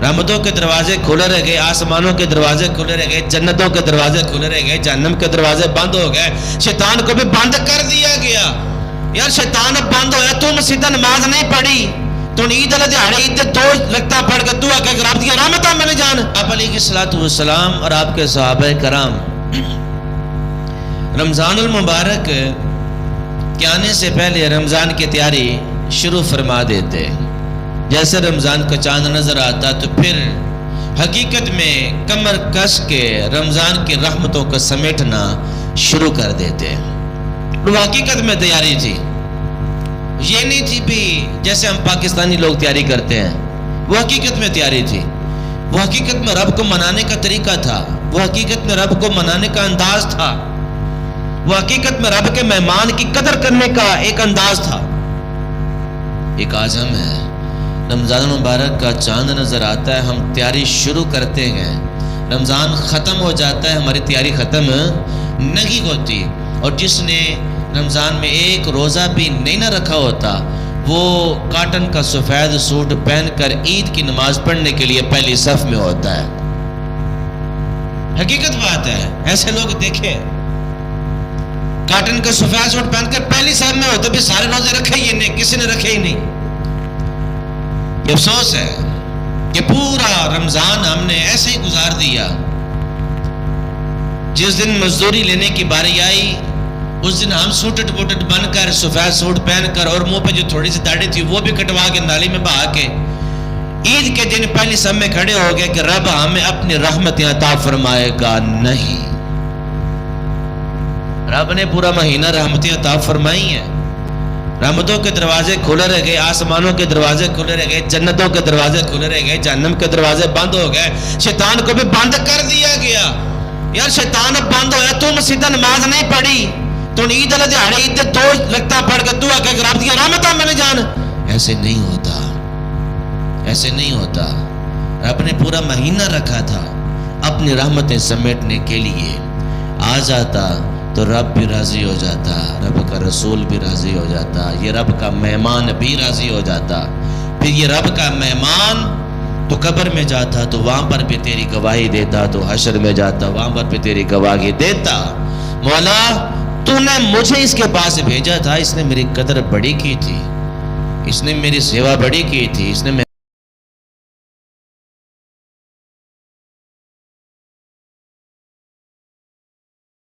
رحمتوں کے دروازے کھلے رہ گئے، آسمانوں کے دروازے کھلے رہ گئے، جنتوں کے دروازے کھلے رہ گئے، جہنم کے دروازے بند ہو گئے، شیطان کو بھی بند کر دیا گیا۔ یار شیطان اب بند ہویا، تو مسجد نماز نہیں پڑھی، تو عید علیہ دیہڑے عید دو رکعتاں پڑھ کے دعا کہ رب دی رحمتاں میں نے جان۔ آپ علیہ الصلوۃ والسلام اور آپ کے صحابہ کرام رمضان المبارک کے آنے سے پہلے رمضان کی تیاری شروع فرما دیتے۔ جیسے رمضان کا چاند نظر آتا تو پھر حقیقت میں کمر کس کے رمضان کی رحمتوں کو سمیٹنا شروع کر دیتے۔ وہ حقیقت میں تیاری تھی، یہ نہیں تھی بھی جیسے ہم پاکستانی لوگ تیاری کرتے ہیں، وہ حقیقت میں تیاری تھی، وہ حقیقت میں رب کو منانے کا طریقہ تھا، وہ حقیقت میں رب کو منانے کا انداز تھا، وہ حقیقت میں رب کے مہمان کی قدر کرنے کا ایک انداز تھا۔ ایک عزم ہے، رمضان المبارک کا چاند نظر آتا ہے، ہم تیاری شروع کرتے ہیں، رمضان ختم ہو جاتا ہے، ہماری تیاری ختم نہیں ہوتی۔ اور جس نے رمضان میں ایک روزہ بھی نہیں نہ رکھا ہوتا، وہ کاٹن کا سفید سوٹ پہن کر عید کی نماز پڑھنے کے لیے پہلی صف میں ہوتا ہے۔ حقیقت بات ہے، ایسے لوگ دیکھیں کاٹن کا سفید سوٹ پہن کر پہلی صف میں ہوتے، بھی سارے روزے رکھے ہی نہیں، کسی نے رکھے ہی نہیں۔ یہ افسوس ہے کہ پورا رمضان ہم نے ایسے ہی گزار دیا۔ جس دن مزدوری لینے کی باری آئی اس دن ہم سوٹٹ بوٹٹ بن کر سفید سوٹ پہن کر اور منہ پہ جو تھوڑی سی داڑھی تھی وہ بھی کٹوا کے نالی میں بہا کے عید کے دن پہلی صف میں کھڑے ہو گئے کہ رب ہمیں اپنی رحمتیں عطا فرمائے گا نہیں۔ رب نے پورا مہینہ رحمتیں عطا فرمائی ہیں، رحمتوں کے دروازے کھلے رہ گئے، آسمانوں کے دروازے کھلے رہ گئے، جنتوں کے دروازے کھلے رہ گئے، جہنم کے دروازے بند ہو گئے، شیطان کو بھی بند کر دیا گیا۔ یار شیطان اب بند ہویا، تو مسجد نماز نہیں پڑھی، تو عید علیہ دیہڑے عید دو رکعتاں پڑھ کے دعا کہ رب دی رحمتاں میں نے جان۔ ایسے نہیں ہوتا، ایسے نہیں ہوتا۔ رب نے پورا مہینہ رکھا تھا اپنی رحمتیں سمیٹنے کے لیے، آ جاتا تو رب بھی راضی ہو جاتا، رب کا رسول بھی راضی ہو جاتا، یہ رب کا مہمان بھی راضی ہو جاتا۔ پھر یہ رب کا مہمان تو قبر میں جاتا تو وہاں پر بھی تیری گواہی دیتا، تو حشر میں جاتا وہاں پر بھی تیری گواہی دیتا۔ مولا تو نے مجھے اس کے پاس بھیجا تھا، اس نے میری قدر بڑی کی تھی، اس نے میری سیوا بڑی کی تھی، اس نے